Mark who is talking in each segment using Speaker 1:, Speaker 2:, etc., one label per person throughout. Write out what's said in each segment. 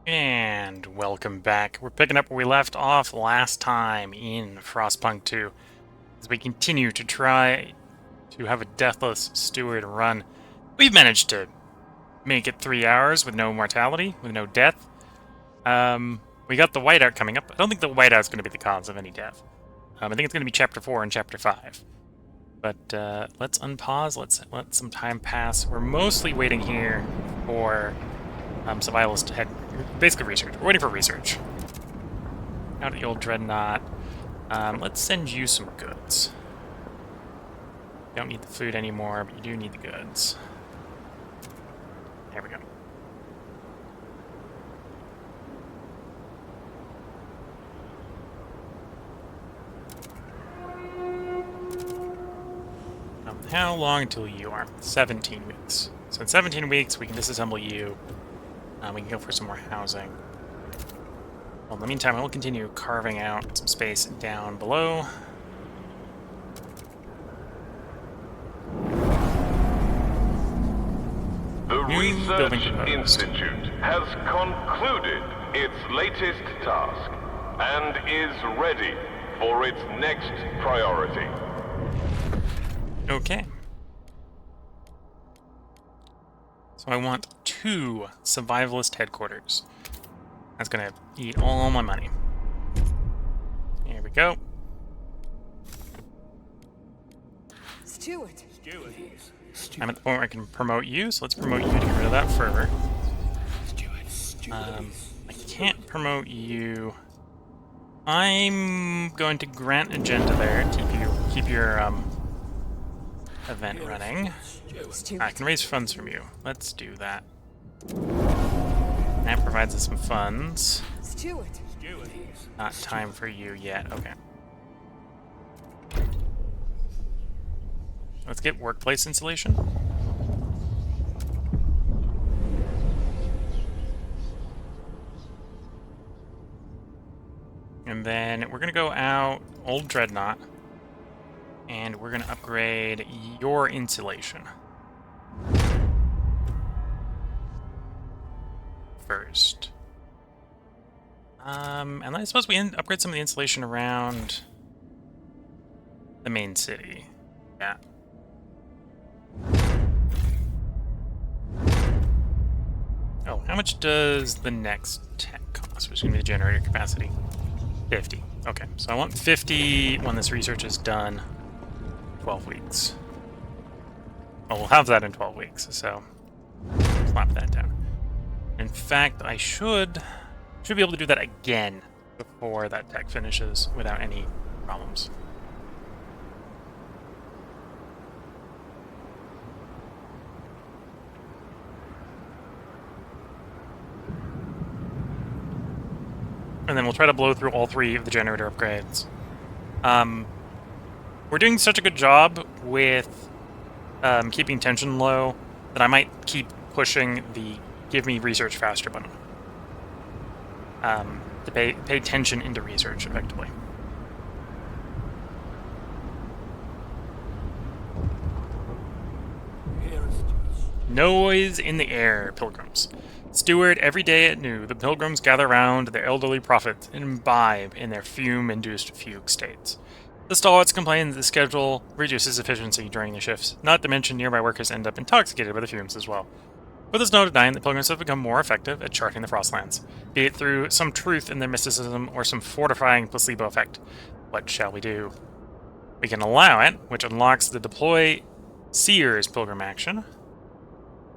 Speaker 1: And welcome back. We're picking up where we left off last time in Frostpunk 2 as we continue to try to have a deathless steward run. We've managed to make it 3 hours with no mortality, with no death. We got the whiteout coming up. I don't think the whiteout's going to be the cause of any death. I think it's going to be Chapter 4 and Chapter 5. But let's unpause, let's let some time pass. We're mostly waiting here for survivalist head, basically research. We're waiting for research. Out at the old dreadnought. Let's send you some goods. You don't need the food anymore, but you do need the goods. There we go. How long until you are? 17 weeks. So in 17 weeks, we can disassemble you. We can go for some more housing. Well, in the meantime, I will continue carving out some space down below.
Speaker 2: The Research Institute has concluded its latest task and is ready for its next priority.
Speaker 1: Okay. So I want 2 survivalist headquarters. That's gonna eat all my money. Here we go.
Speaker 3: Steward.
Speaker 1: I'm at the point where I can promote you, so let's promote you to get rid of that fervor. I can't promote you. I'm going to grant agenda there. Keep your event running. I can raise funds from you. Let's do that. That provides us some funds.
Speaker 3: Steward.
Speaker 1: Not time for you yet. Okay. Let's get workplace installation. And then we're going to go out Old Dreadnought. And we're going to upgrade your insulation. First. And I suppose we upgrade some of the insulation around the main city. Yeah. Oh, how much does the next tech cost? Which is going to be the generator capacity. 50. Okay, so I want 50 when this research is done. 12 weeks. Well, we'll have that in 12 weeks, so slap that down. In fact, I should be able to do that again before that tech finishes without any problems. And then we'll try to blow through all 3 of the generator upgrades. We're doing such a good job with keeping tension low that I might keep pushing the give me research faster button. To pay tension into research, effectively. Noise in the air, pilgrims. Steward, every day at noon, the pilgrims gather round their elderly prophets and imbibe in their fume-induced fugue states. The stalwarts complain that the schedule reduces efficiency during the shifts, not to mention nearby workers end up intoxicated by the fumes as well. But there's no denying that pilgrims have become more effective at charting the Frostlands, be it through some truth in their mysticism or some fortifying placebo effect. What shall we do? We can allow it, which unlocks the deploy Seer's pilgrim action,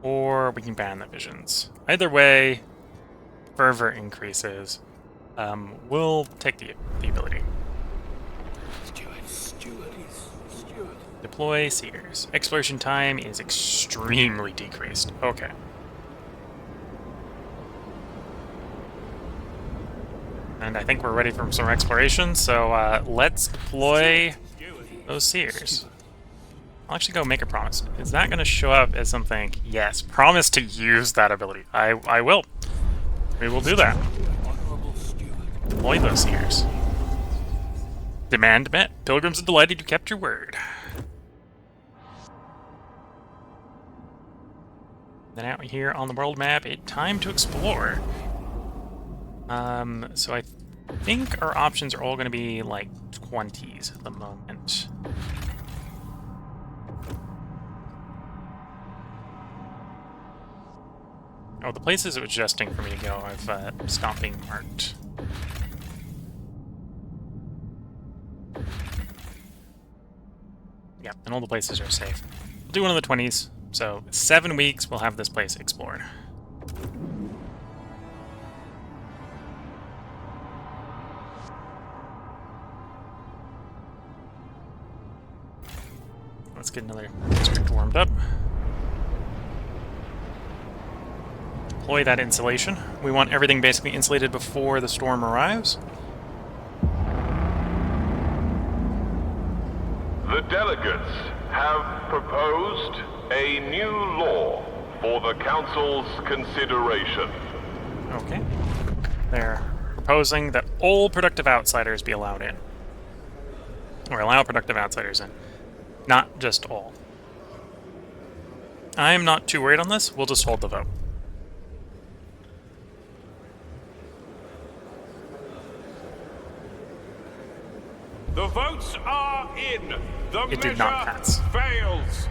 Speaker 1: or we can ban the visions. Either way, fervor increases. We'll take the ability. Deploy Seers. Exploration time is extremely decreased. Okay. And I think we're ready for some exploration, so let's deploy those Seers. I'll actually go make a promise. Is that going to show up as something? Yes. Promise to use that ability. I will. We will do that. Deploy those Seers. Demand met. Pilgrims are delighted you kept your word. Then out here on the world map, it's time to explore. So I think our options are all going to be like 20s at the moment. Oh, the places it was suggesting for me to go have stopped being marked. Yeah, and all the places are safe. We'll do one of the 20s, so 7 weeks we'll have this place explored. Let's get another district warmed up. Deploy that insulation. We want everything basically insulated before the storm arrives.
Speaker 2: The delegates have proposed a new law for the Council's consideration.
Speaker 1: Okay. They're proposing that all productive outsiders be allowed in. Or allow productive outsiders in. Not just all. I'm not too worried on this. We'll just hold the vote.
Speaker 4: The votes are in. The
Speaker 1: It did not pass.
Speaker 4: Fails.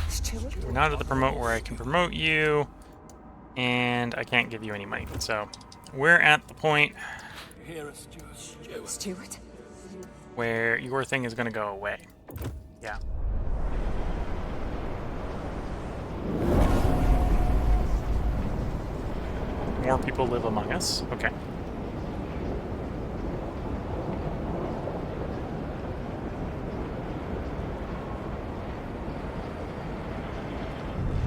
Speaker 3: Steward?
Speaker 1: We're not at the promote where I can promote you, and I can't give you any money. So we're at the point
Speaker 3: Steward?
Speaker 1: where your thing is going to go away. Yeah. More people live among us. Okay.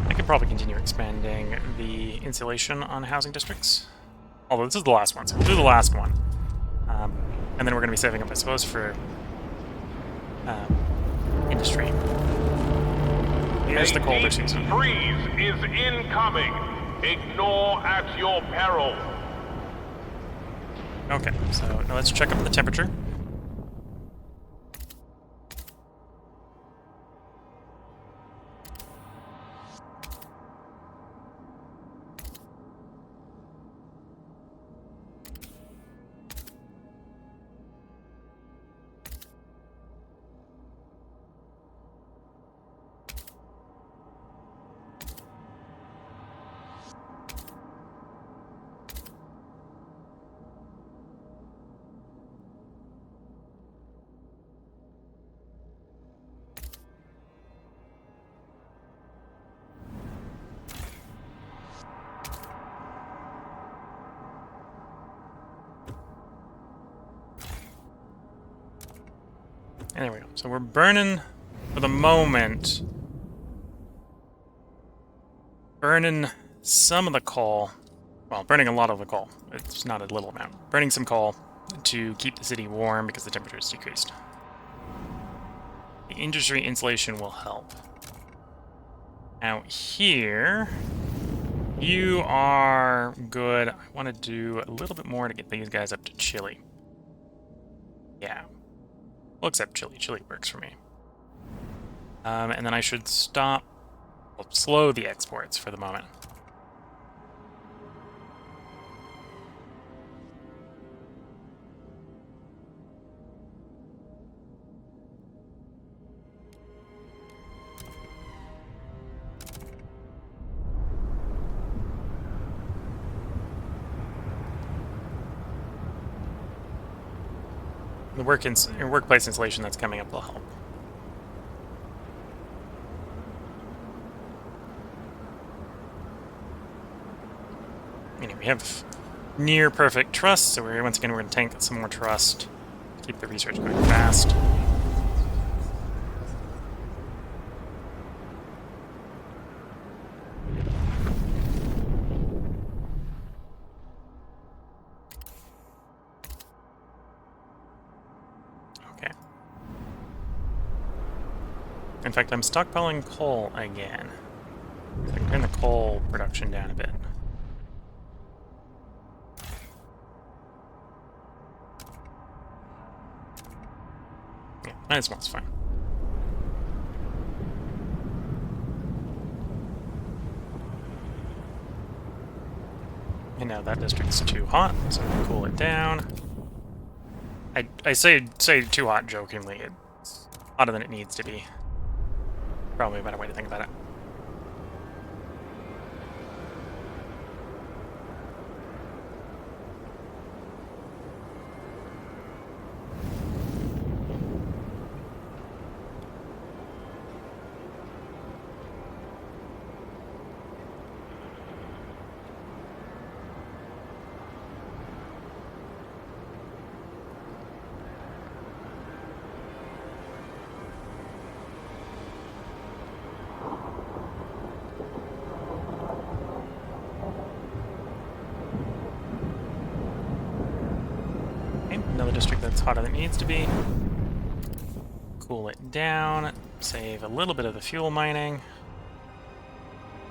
Speaker 1: I could probably continue expanding the insulation on housing districts. Although this is the last one, so we'll do the last one. And then we're going to be saving up, I suppose, for industry. Here's the colder season.
Speaker 2: Freeze is incoming. Ignore at your peril.
Speaker 1: Okay, so now let's check up the temperature. And there we go. So we're burning, for the moment, burning some of the coal. Well, burning a lot of the coal. It's not a little amount. Burning some coal to keep the city warm because the temperature has decreased. The industry insulation will help. Now here, you are good. I want to do a little bit more to get these guys up to chili. Yeah. Well, except chili. Chili works for me. And then I should stop, well, slow the exports for the moment. The workplace insulation that's coming up will help. Anyway, we have near perfect trust, so once again we're going to tank some more trust to keep the research going fast. Okay. In fact, I'm stockpiling coal again. So I can turn the coal production down a bit. Yeah, this one's fine. And now that district's too hot, so we'll cool it down. I say too hot jokingly. It's hotter than it needs to be. Probably a better way to think about it. Another district that's hotter than it needs to be. Cool it down. Save a little bit of the fuel mining.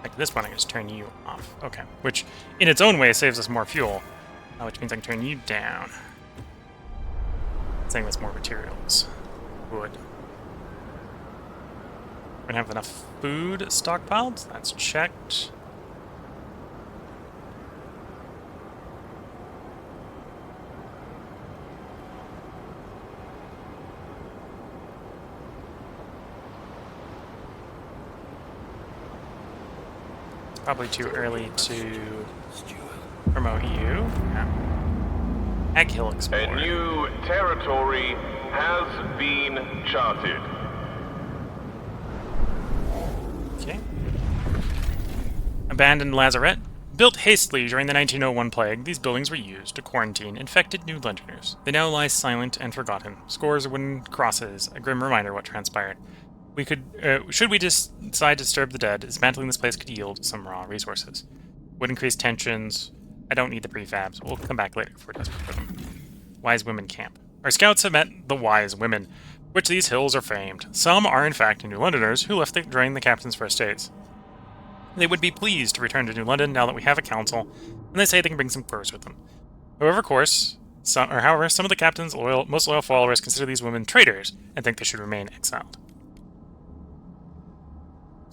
Speaker 1: Like this one, I can just turn you off. Okay. Which, in its own way, saves us more fuel. Which means I can turn you down. Saying that's more materials. Wood. We're gonna have enough food stockpiled. That's checked. Probably too early to promote you. Yeah. Egg Hill Explorer.
Speaker 2: A new territory has been charted.
Speaker 1: Okay. Abandoned Lazarette. Built hastily during the 1901 plague, these buildings were used to quarantine infected New Londoners. They now lie silent and forgotten. Scores of wooden crosses, a grim reminder of what transpired. We could, should we decide to disturb the dead, dismantling this place could yield some raw resources. Would increase tensions. I don't need the prefabs. We'll come back later if we're desperate for them. Wise Women Camp. Our scouts have met the Wise Women, which these hills are famed. Some are in fact New Londoners who left during the captain's first days. They would be pleased to return to New London now that we have a council, and they say they can bring some furs with them. However, some of the captain's most loyal followers consider these women traitors and think they should remain exiled.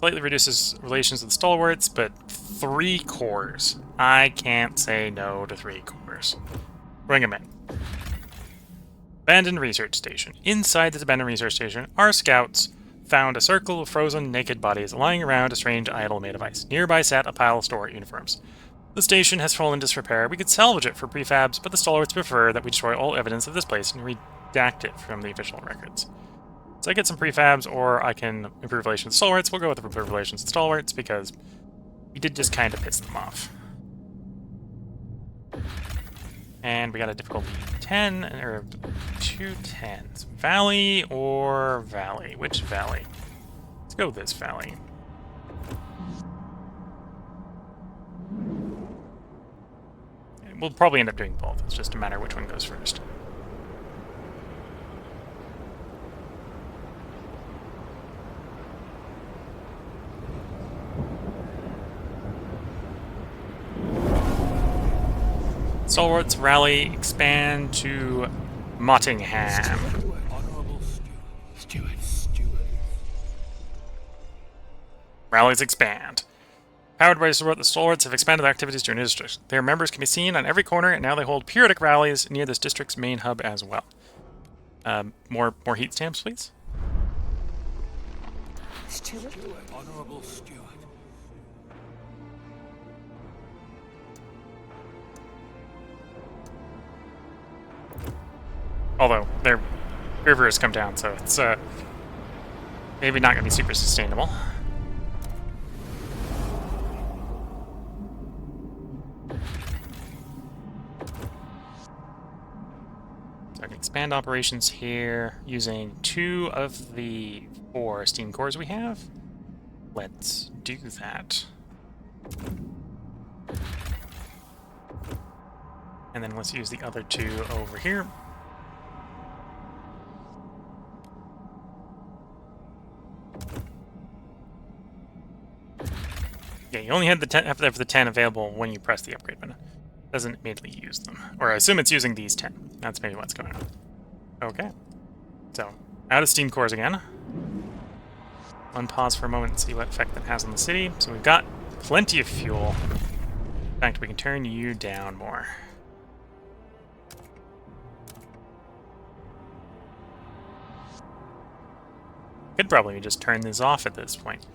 Speaker 1: Slightly reduces relations with the stalwarts, but 3 cores. I can't say no to 3 cores. Bring them in. Abandoned research station. Inside this abandoned research station, our scouts found a circle of frozen, naked bodies lying around a strange idol made of ice. Nearby sat a pile of store uniforms. The station has fallen into disrepair. We could salvage it for prefabs, but the stalwarts prefer that we destroy all evidence of this place and redact it from the official records. So I get some prefabs, or I can improve relations with stalwarts. We'll go with improve relations with stalwarts, because we did just kind of piss them off. And we got a difficulty 10, or 2 10s. Valley or valley? Which valley? Let's go with this valley. We'll probably end up doing both. It's just a matter of which one goes first. Stalwarts rally, expand to Mottingham.
Speaker 4: Honorable steward.
Speaker 1: Rallies expand. Powered by support, the Stalwarts have expanded their activities to a new district. Their members can be seen on every corner, and now they hold periodic rallies near this district's main hub as well. More heat stamps, please.
Speaker 3: Steward?
Speaker 4: Honorable steward.
Speaker 1: Although their river has come down, so it's maybe not going to be super sustainable. So I can expand operations here using 2 of the 4 steam cores we have. Let's do that. And then let's use the other 2 over here. Yeah, you only have the 10 available when you press the upgrade button. Doesn't immediately use them. Or I assume it's using these 10. That's maybe what's going on. Okay. So, out of steam cores again. Unpause for a moment and see what effect that has on the city. So we've got plenty of fuel. fact, we can turn you down more. Could probably just turn this off at this point.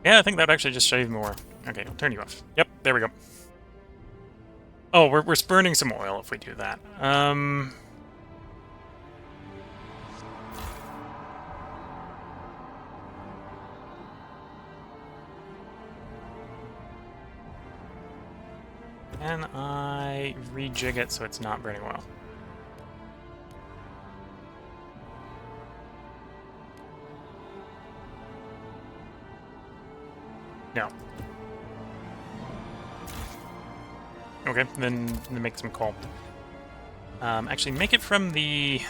Speaker 1: Yeah, I think that would actually just shave more. Okay, I'll turn you off. Yep, there we go. Oh, we're burning some oil if we do that. Can I rejig it so it's not burning oil? No. Okay, then make some coal. Actually, make it from the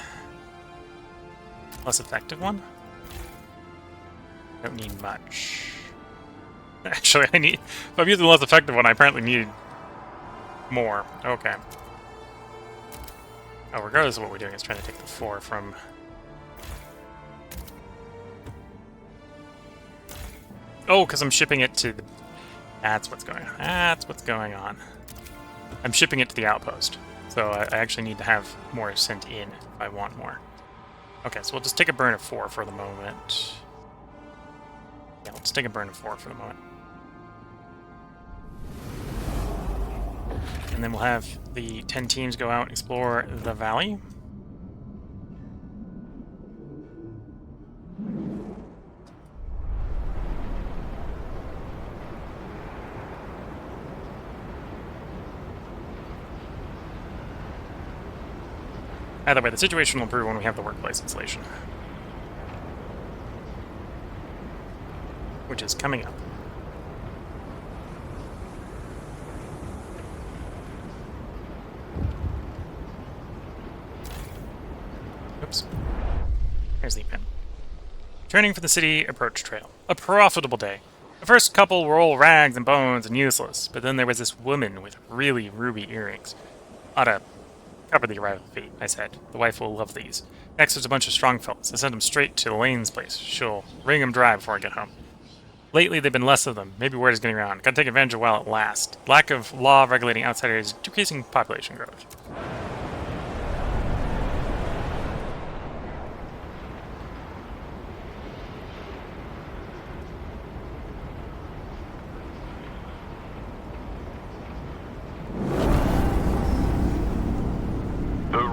Speaker 1: less effective one. Don't need much. Actually, if I'm using the less effective one, I apparently need more. Okay. Oh, regardless of what we're doing, it's trying to take the 4 from... Oh, because I'm shipping it to the... That's what's going on. That's what's going on. I'm shipping it to the outpost. So I actually need to have more sent in if I want more. Okay, so we'll just take a burn of 4 for the moment. Yeah, let's take a burn of 4 for the moment. And then we'll have the 10 teams go out and explore the valley. Either way, the situation will improve when we have the workplace installation. Which is coming up. Oops. There's the event. Turning for the city approach trail. A profitable day. The first couple were all rags and bones and useless, but then there was this woman with really ruby earrings. Oughta cover the arrival fee, I said. The wife will love these. Next was a bunch of strong fellas. I sent them straight to Elaine's place. She'll wring them dry before I get home. Lately, they've been less of them. Maybe word is getting around. Gotta take advantage of while it lasts. Lack of law regulating outsiders is decreasing population growth.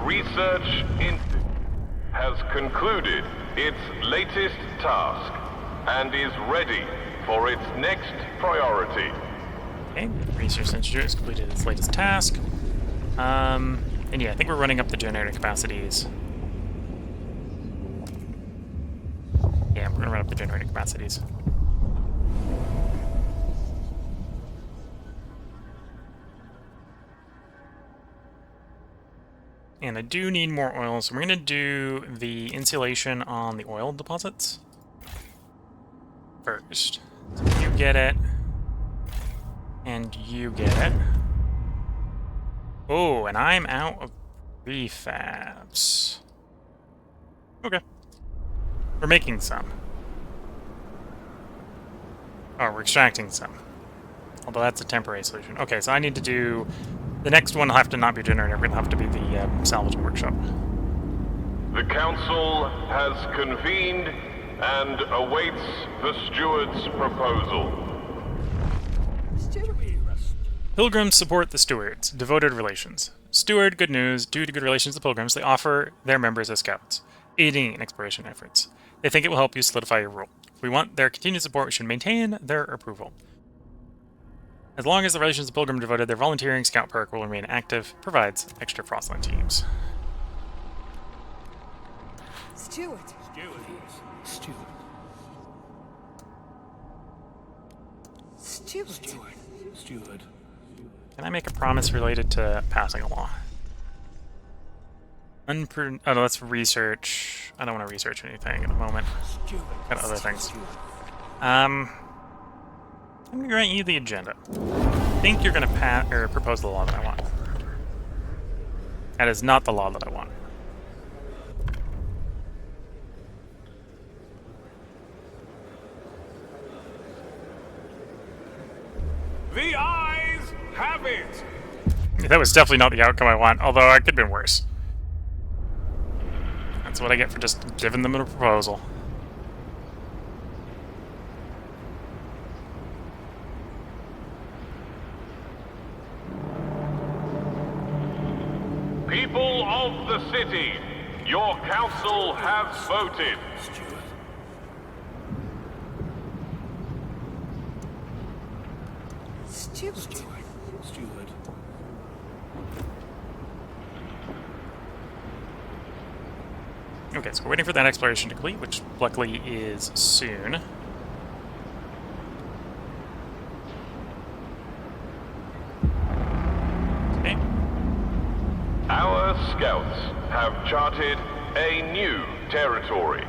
Speaker 2: Research has concluded its latest task and is ready for its next priority.
Speaker 1: Okay, Research Institute has completed its latest task. And yeah, I think we're running up the generator capacities. Yeah, we're gonna run up the generator capacities. And I do need more oil, so we're going to do the insulation on the oil deposits first. So you get it, and you get it. Oh, and I'm out of prefabs. Okay. We're making some. Oh, we're extracting some. Although that's a temporary solution. Okay, so I need to do... The next one will have to not be a generator, it'll have to be the salvaging workshop.
Speaker 2: The council has convened and awaits the steward's proposal.
Speaker 3: Steward.
Speaker 1: Pilgrims support the stewards. Devoted relations. Steward, good news. Due to good relations with pilgrims, they offer their members as scouts, aiding in exploration efforts. They think it will help you solidify your role. If we want their continued support, we should maintain their approval. As long as the relations of Pilgrim devoted, their volunteering scout perk will remain active, provides extra Frostland teams.
Speaker 3: Steward.
Speaker 4: Steward. Steward.
Speaker 1: Can I make a promise related to passing a law? Oh no, that's research. I don't want to research anything at the moment. Got other things. I'm going to grant you the agenda. I think you're going to propose the law that I want. That is not the law that I want.
Speaker 2: The eyes have it!
Speaker 1: That was definitely not the outcome I want, although it could have been worse. That's what I get for just giving them a proposal.
Speaker 2: People of the city, your council has voted.
Speaker 4: Steward.
Speaker 3: Steward.
Speaker 4: Steward.
Speaker 1: Okay, so we're waiting for that exploration to complete, which luckily is soon. Okay.
Speaker 2: Our scouts have charted a new territory.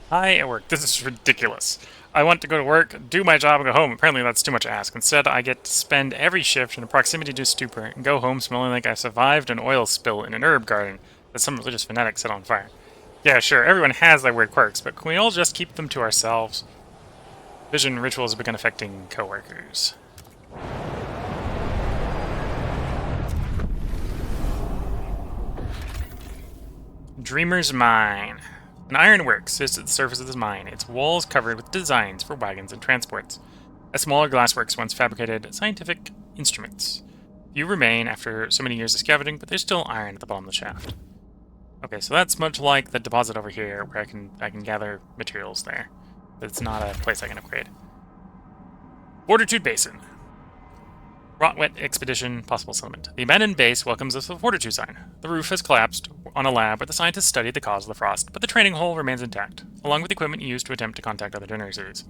Speaker 1: Hi at work. This is ridiculous. I want to go to work, do my job, and go home. Apparently that's too much to ask. Instead, I get to spend every shift in a proximity to a stupor and go home smelling like I survived an oil spill in an herb garden that some religious fanatic set on fire. Yeah, sure, everyone has their weird quirks, but can we all just keep them to ourselves? Vision rituals have begun affecting coworkers. Dreamer's Mine. An ironwork sits at the surface of this mine, its walls covered with designs for wagons and transports. A smaller glassworks once fabricated scientific instruments. Few remain after so many years of scavenging, but there's still iron at the bottom of the shaft. Okay, so that's much like the deposit over here, where I can gather materials there. But it's not a place I can upgrade. Fortitude Basin. Rot wet expedition, possible settlement. The abandoned base welcomes us with a fortitude sign. The roof has collapsed on a lab where the scientists studied the cause of the frost, but the training hole remains intact, along with equipment used to attempt to contact other donor cities.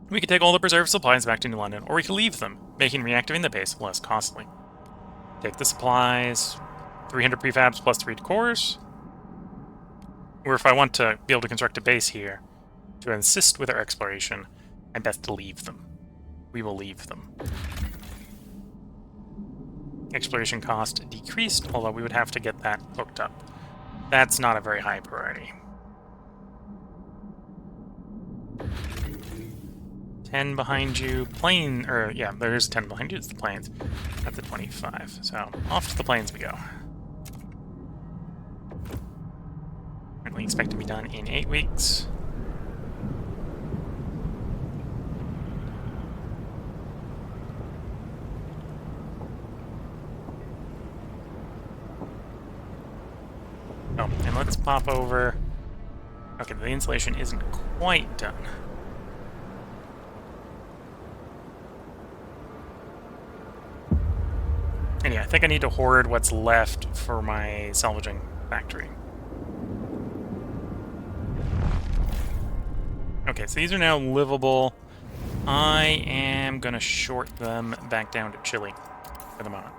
Speaker 1: We could take all the preserved supplies back to New London, or we could leave them, making reactivating the base less costly. Take the supplies, 300 prefabs plus 3 cores. Or if I want to be able to construct a base here, to assist with our exploration, I'm best to leave them. We will leave them. Exploration cost decreased, although we would have to get that hooked up. That's not a very high priority. 10 behind you. Plane, or yeah, there's 10 behind you. It's the planes. That's a 25. So off to the planes we go. Currently expect to be done in 8 weeks. Oh, and let's pop over. Okay, the insulation isn't quite done. Anyway, I think I need to hoard what's left for my salvaging factory. Okay, so these are now livable. I am gonna short them back down to Chile for the moment.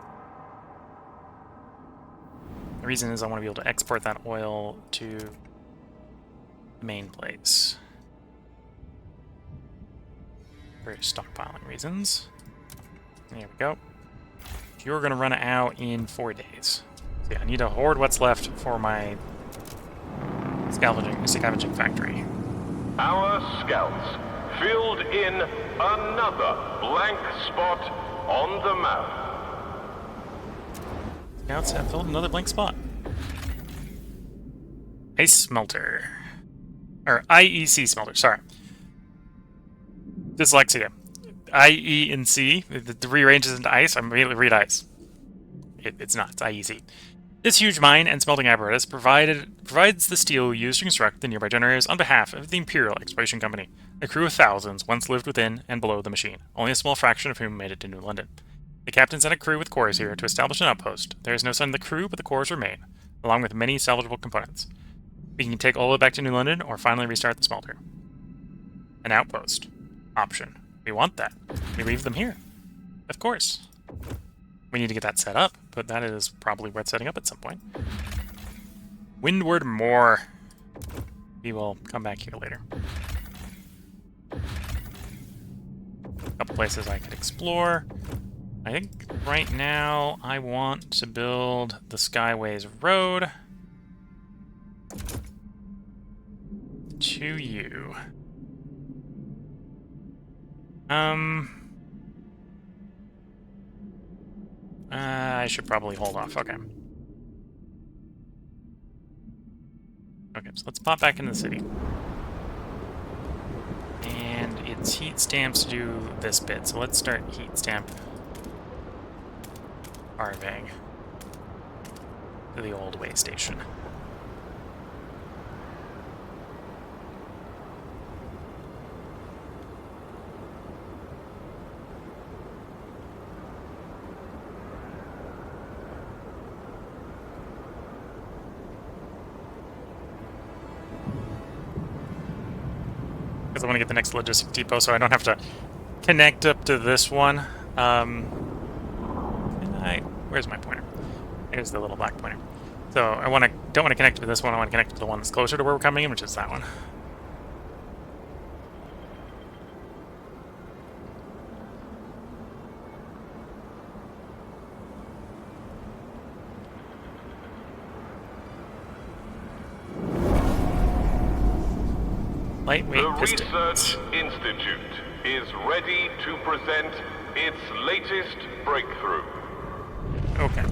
Speaker 1: The reason is I want to be able to export that oil to the main place. For stockpiling reasons. There we go. You're going to run out in 4 days. So yeah, I need to hoard what's left for my scavenging factory.
Speaker 2: Our scouts filled in another blank spot on the map.
Speaker 1: Scouts have filled another blank spot. Ice smelter. Or IEC smelter, sorry. Dyslexia. IE and C, the rearranges into ice, I immediately read ice. It's not, it's IEC. This huge mine and smelting apparatus provides the steel used to construct the nearby generators on behalf of the Imperial Exploration Company. A crew of thousands once lived within and below the machine, only a small fraction of whom made it to New London. The captain sent a crew with cores here to establish an outpost. There is no sign of the crew, but the cores remain, along with many salvageable components. We can take all of it back to New London, or finally restart the smelter. An outpost. Option. We want that. We leave them here. Of course. We need to get that set up, but that is probably worth setting up at some point. Windward Moor. We will come back here later. A couple places I could explore. I think right now I want to build the Skyways Road to you. I should probably hold off. Okay. Okay, so let's pop back into the city. And it's heat stamps to do this bit, so let's start heat stamp carving to the old way station. Because I want to get the next logistic depot so I don't have to connect up to this one. Where's my pointer? Here's the little black pointer. So I don't want to connect to this one. I want to connect to the one that's closer to where we're coming in, which is that one. Lightweight
Speaker 2: The
Speaker 1: pistons.
Speaker 2: Research Institute is ready to present its latest breakthrough.
Speaker 1: Okay.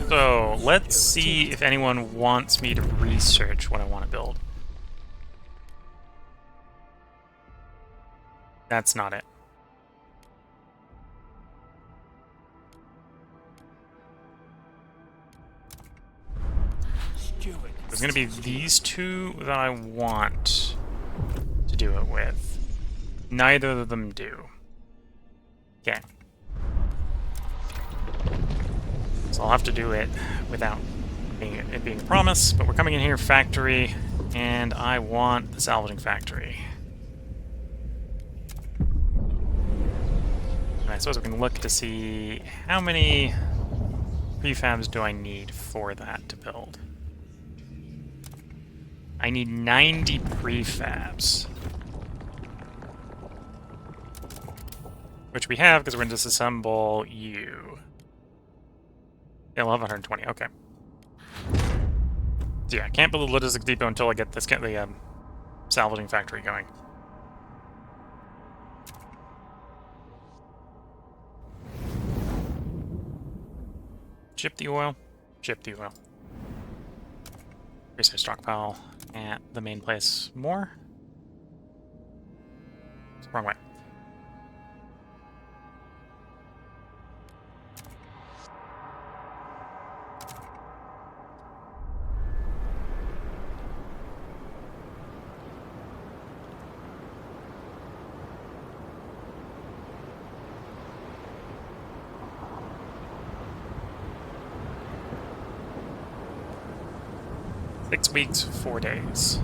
Speaker 1: So let's see if anyone wants me to research what I want to build. That's not it.
Speaker 4: Steward.
Speaker 1: There's going to be these two that I want to do it with. Neither of them do. Okay. So I'll have to do it without it being a promise, but we're coming in here, factory, and I want the salvaging factory. And I suppose we can look to see how many prefabs do I need for that to build. I need 90 prefabs. Which we have because we're going to disassemble you. Yeah, we'll have 120. Okay. So yeah, I can't build a logistics depot until I get this the salvaging factory going. Ship the oil. Ship the oil. Research stockpile at the main place. More? Wrong way. Six weeks, 4 days.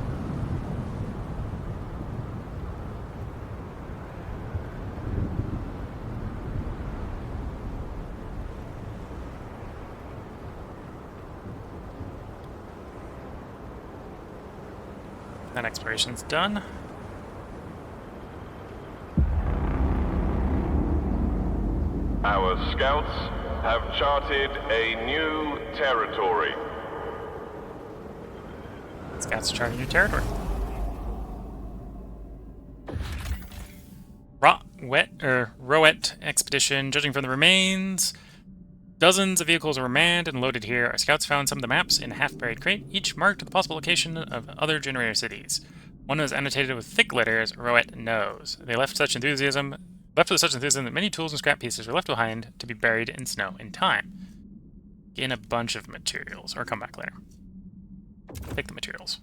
Speaker 1: That exploration's done.
Speaker 2: Our scouts have charted a new territory.
Speaker 1: Scouts charting new territory. Rowet expedition. Judging from the remains, dozens of vehicles were manned and loaded here. Our scouts found some of the maps in a half-buried crate, each marked with the possible location of other generator cities. One was annotated with thick letters, Rowet knows. They left with such enthusiasm that many tools and scrap pieces were left behind to be buried in snow in time. Gain a bunch of materials, or come back later. Take the materials.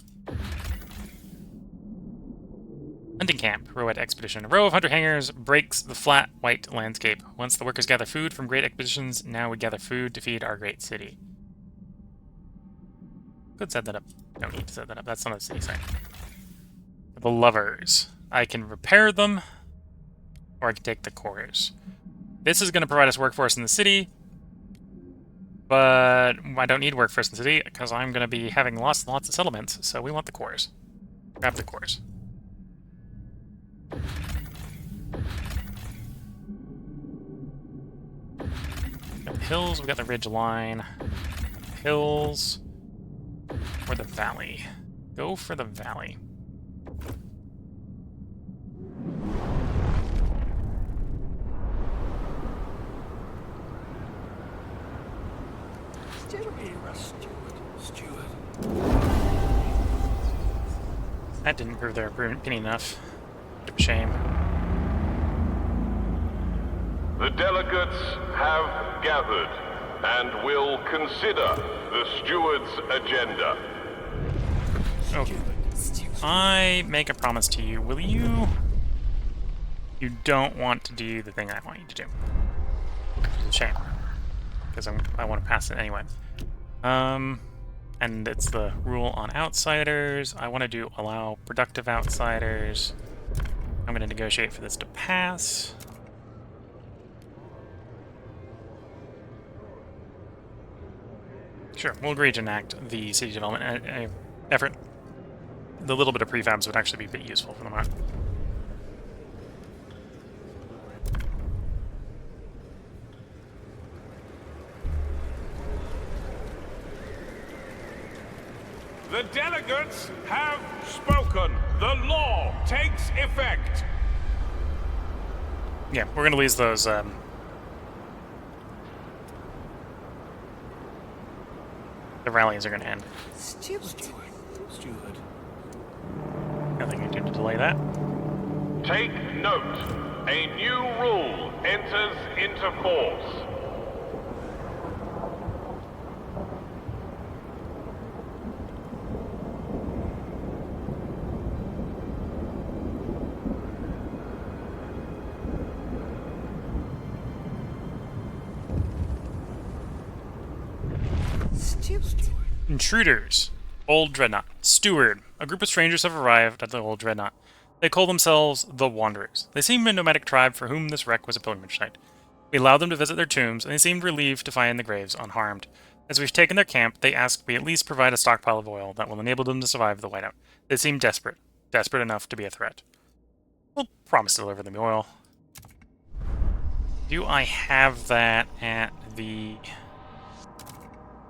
Speaker 1: Hunting camp, Rowet expedition. A row of hunter hangars breaks the flat, white landscape. Once the workers gather food from great expeditions, now we gather food to feed our great city. Could set that up. Don't need to set that up. That's not a city site. The lovers. I can repair them, or I can take the cores. This is going to provide us workforce in the city, but I don't need workforce in the city because I'm going to be having lots and lots of settlements, so we want the cores. Grab the cores. Got the hills, we got the ridge line. Hills or the valley. Go for the valley.
Speaker 3: Steward.
Speaker 4: Era steward. Steward.
Speaker 1: That didn't prove their opinion enough. Bit of a shame.
Speaker 2: The delegates have gathered and will consider the steward's agenda.
Speaker 1: Okay. I make a promise to you. Will you... You don't want to do the thing I want you to do. Which is a shame. Because I want to pass it anyway. And it's the rule on outsiders. I want to do allow productive outsiders. I'm going to negotiate for this to pass. Sure, we'll agree to enact the city development effort. The little bit of prefabs would actually be a bit useful for the moment.
Speaker 2: The delegates have spoken. The law takes effect.
Speaker 1: Yeah, we're going to lose those... The rallies are going to end.
Speaker 3: Steward.
Speaker 4: Steward.
Speaker 1: Nothing you can do to delay that.
Speaker 2: Take note. A new rule enters into force.
Speaker 3: Steward.
Speaker 1: Intruders. Old Dreadnought. Steward. A group of strangers have arrived at the Old Dreadnought. They call themselves the Wanderers. They seem a nomadic tribe for whom this wreck was a pilgrimage site. We allowed them to visit their tombs, and they seemed relieved to find the graves unharmed. As we've taken their camp, they ask we at least provide a stockpile of oil that will enable them to survive the whiteout. They seem desperate. Desperate enough to be a threat. We'll promise to deliver them the oil. Do I have that at the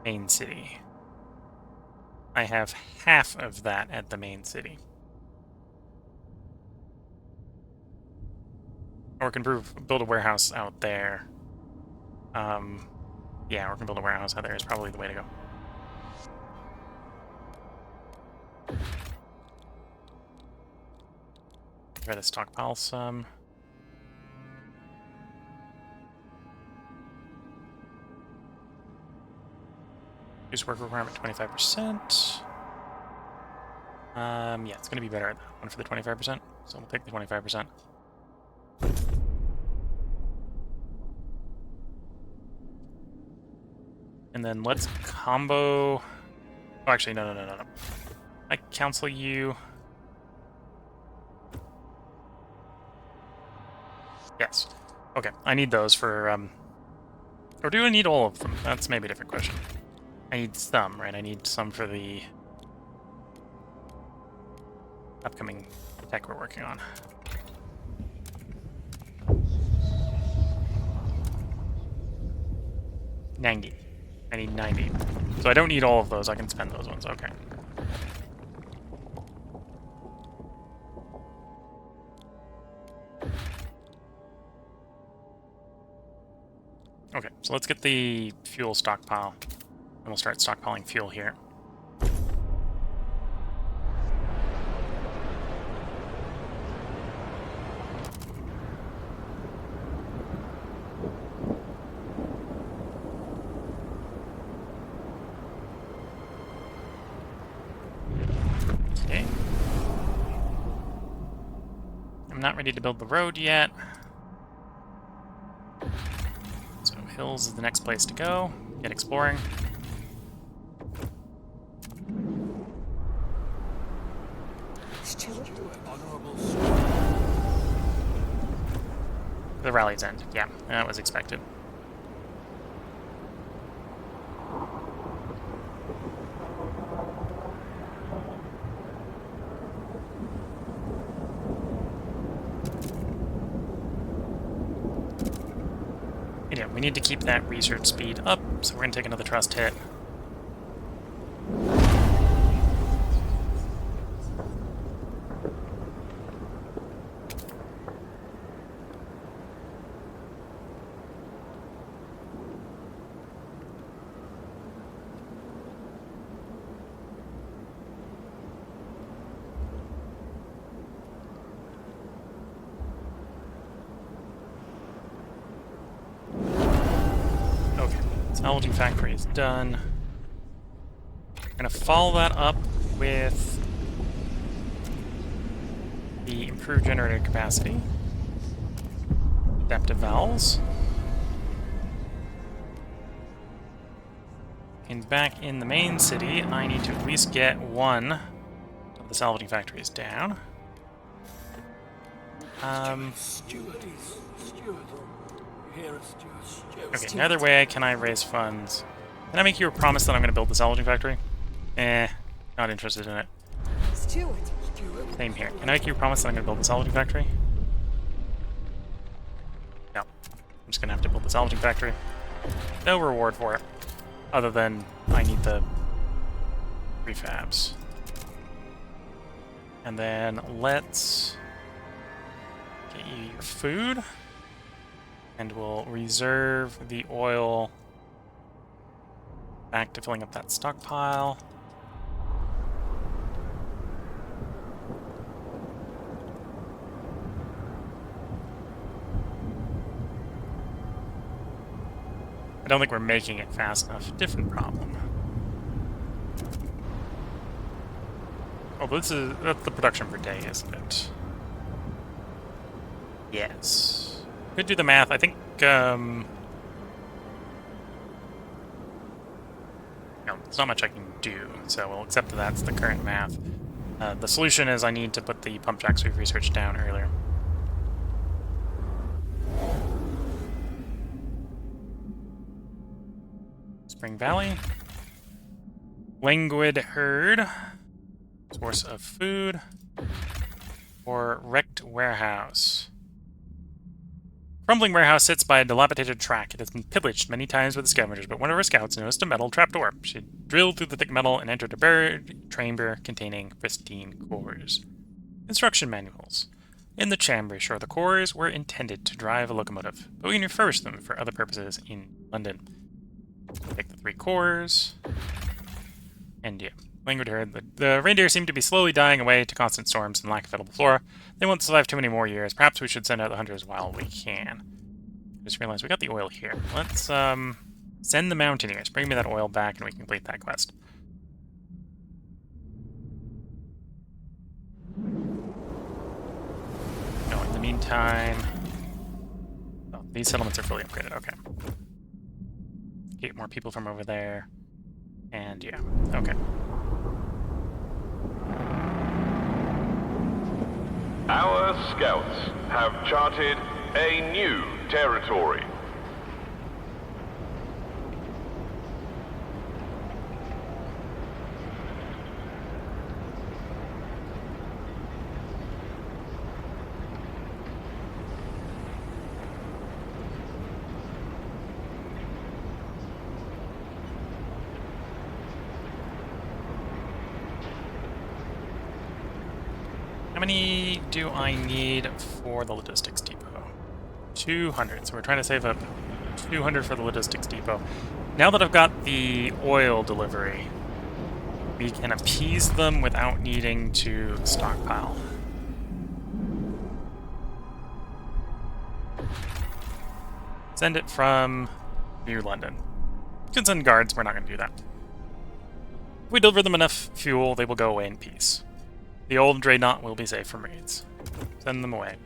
Speaker 1: main city? I have half of that at the main city. Or we can build a warehouse out there. Yeah, we can build a warehouse out there is probably the way to go. Try to stockpile some. Use work requirement 25%. Yeah, it's going to be better at that one for the 25%. So we'll take the 25%. And then let's combo... Oh, actually, no. I counsel you... Yes. Okay, I need those for, Or do I need all of them? That's maybe a different question. I need some, right? I need some for the upcoming tech we're working on. $90. I need 90. So I don't need all of those. I can spend those ones. Okay. Okay, so let's get the fuel stockpile. And we'll start stockpiling fuel here. Okay. I'm not ready to build the road yet. So hills is the next place to go. Get exploring.
Speaker 3: Steward.
Speaker 4: Honorable
Speaker 1: The rally's end. Yeah, that was expected. Yeah, we need to keep that research speed up, so we're going to take another trust hit. Salvaging factory is done. We're gonna follow that up with the improved generator capacity. Adaptive valves. And back in the main city, I need to at least get one of the salvaging factories down.
Speaker 4: Steward. You hear us, steward?
Speaker 1: Okay, neither way can I raise funds. Can I make you a promise that I'm going to build the salvaging factory? Not interested in it.
Speaker 3: Steward.
Speaker 1: Same here. Can I make you a promise that I'm going to build the salvaging factory? No. I'm just going to have to build the salvaging factory. No reward for it. Other than I need the prefabs. And then let's get you your food. And we'll reserve the oil back to filling up that stockpile. I don't think we're making it fast enough. Different problem. Oh, that's the production per day, isn't it? Yes. Could do the math. I think, no, there's not much I can do, so we'll accept that that's the current math. The solution is I need to put the pump jacks we've researched down earlier. Spring Valley. Languid herd. Source of food. Or wrecked warehouse. Crumbling warehouse sits by a dilapidated track. It has been pillaged many times by the scavengers, but one of our scouts noticed a metal trapdoor. She drilled through the thick metal and entered a buried chamber containing pristine cores. Instruction manuals. In the chamber, sure, the cores were intended to drive a locomotive, but we can refurbish them for other purposes in London. Take the 3 cores. And yeah, languid herd. The reindeer seem to be slowly dying away to constant storms and lack of edible flora. They won't survive too many more years. Perhaps we should send out the hunters while we can. Just realized we got the oil here. Let's send the mountaineers. Bring me that oil back and we can complete that quest. No, in the meantime... Oh, these settlements are fully upgraded. Okay. Get more people from over there. And yeah, okay.
Speaker 2: Our scouts have charted a new territory.
Speaker 1: How many do I need for the logistics depot? 200. So we're trying to save up 200 for the logistics depot. Now that I've got the oil delivery, we can appease them without needing to stockpile. Send it from New London. You can send guards, we're not going to do that. If we deliver them enough fuel, they will go away in peace. The old dreadnought will be safe from raids. Send them away.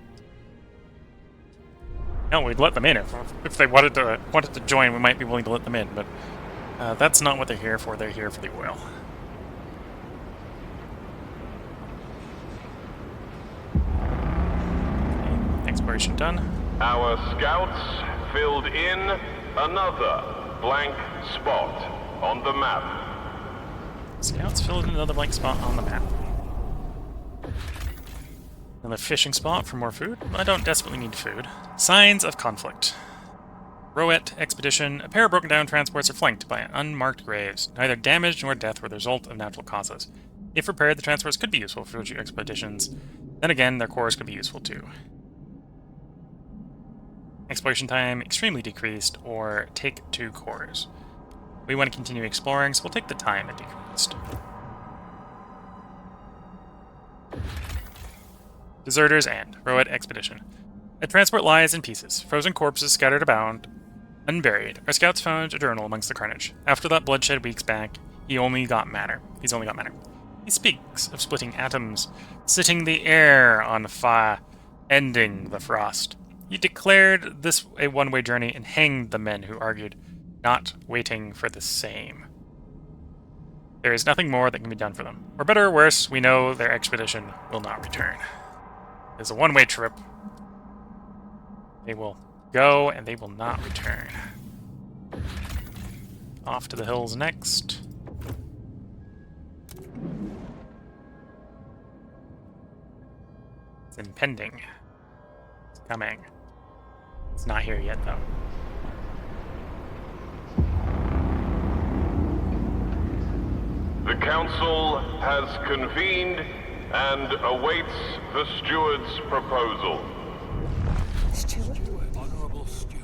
Speaker 1: No, we'd let them in. If they wanted to join, we might be willing to let them in, but that's not what they're here for. They're here for the oil. Okay, exploration done.
Speaker 2: Our scouts filled in another blank spot on the map.
Speaker 1: Scouts filled in another blank spot on the map. Another fishing spot for more food. I don't desperately need food. Signs of conflict. Rowett expedition. A pair of broken down transports are flanked by unmarked graves. Neither damage nor death were the result of natural causes. If repaired, the transports could be useful for future expeditions. Then again, their cores could be useful too. Exploration time extremely decreased, or take 2 cores. We want to continue exploring, so we'll take the time it decreased. Deserters and Rowett expedition. A transport lies in pieces, frozen corpses scattered about, Unburied. Our scouts found a journal amongst the carnage. After that bloodshed weeks back, he's only got matter. He speaks of splitting atoms, setting the air on fire, ending the frost. He declared this a one-way journey and hanged the men who argued, not waiting for the same. There is nothing more that can be done for them. For better or worse, we know their expedition will not return. It's a one-way trip. They will go, and they will not return. Off to the hills next. It's impending. It's coming. It's not here yet, though.
Speaker 2: The council has convened and awaits the steward's proposal.
Speaker 3: Steward?
Speaker 4: Honorable steward.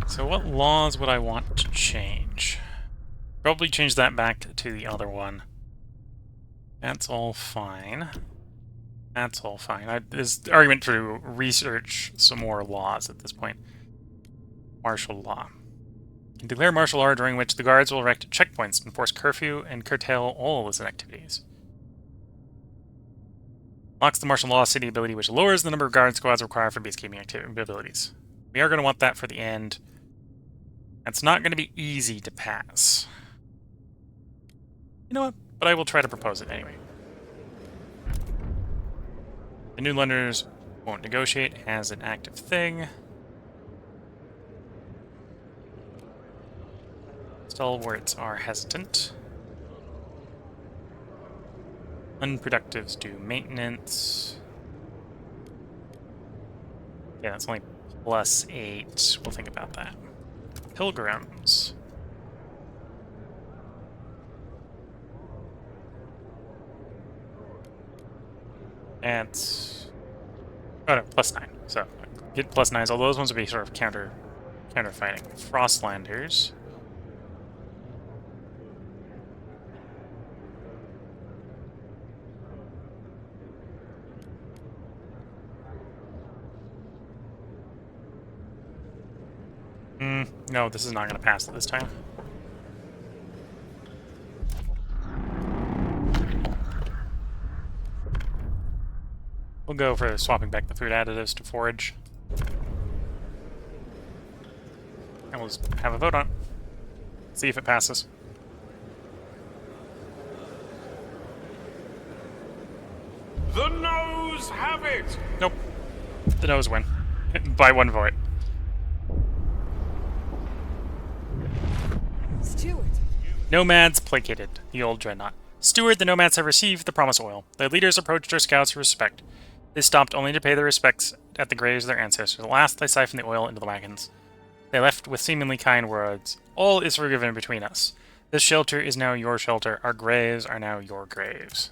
Speaker 1: So what laws would I want to change? Probably change that back to the other one. That's all fine. That's all fine. There's argument to research some more laws at this point. Martial law. Declare martial law during which the guards will erect checkpoints, enforce curfew, and curtail all illicit activities. Locks the martial law city ability, which lowers the number of guard squads required for peacekeeping abilities. We are going to want that for the end. That's not going to be easy to pass. You know what? But I will try to propose it anyway. The new lenders won't negotiate as an active thing. Stalwarts are hesitant. Unproductives do maintenance. Yeah, that's only +8. We'll think about that. Pilgrims. That's... oh no, +9. So, get +9s. All those ones would be sort of counter fighting. Frostlanders. No, this is not going to pass this time. We'll go for swapping back the food additives to forage. And we'll just have a vote on it. See if it passes.
Speaker 2: The noes have it!
Speaker 1: Nope. The noes win. By 1 vote.
Speaker 3: Steward?
Speaker 1: Nomads placated. The old dreadnought. Steward, the nomads have received the promised oil. Their leaders approached their scouts with respect. They stopped only to pay their respects at the graves of their ancestors. At last, they siphoned the oil into the wagons. They left with seemingly kind words. All is forgiven between us. This shelter is now your shelter. Our graves are now your graves.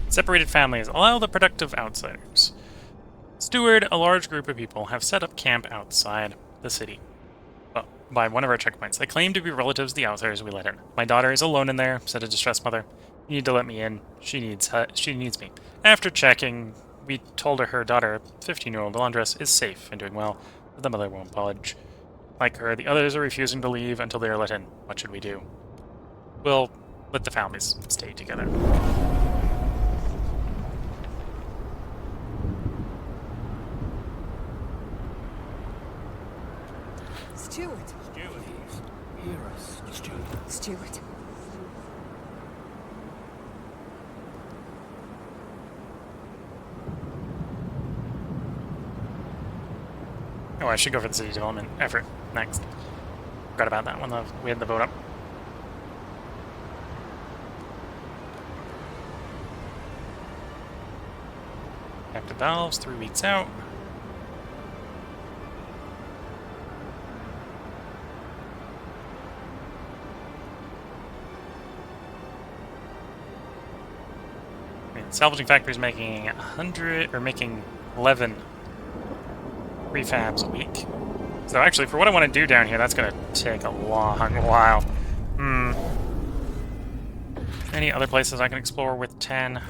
Speaker 1: Separated families allow the productive outsiders. Steward, a large group of people have set up camp outside the city. Well, by one of our checkpoints. They claim to be relatives of the outsiders we let in. My daughter is alone in there, said a distressed mother. You need to let me in. She needs me. After checking, we told her daughter, 15-year-old Alondras, is safe and doing well, but the mother won't budge. Like her, the others are refusing to leave until they are let in. What should we do? We'll let the families stay together.
Speaker 3: Steward?
Speaker 4: Steward. Hear us, steward.
Speaker 3: Steward?
Speaker 1: Oh, I should go for the city development effort next. Forgot about that one, though. We had the vote up. Active valves, 3 weeks out. Salvaging factory is making 100 or making 11 prefabs a week. So actually, for what I want to do down here, that's going to take a long while. Any other places I can explore with 10?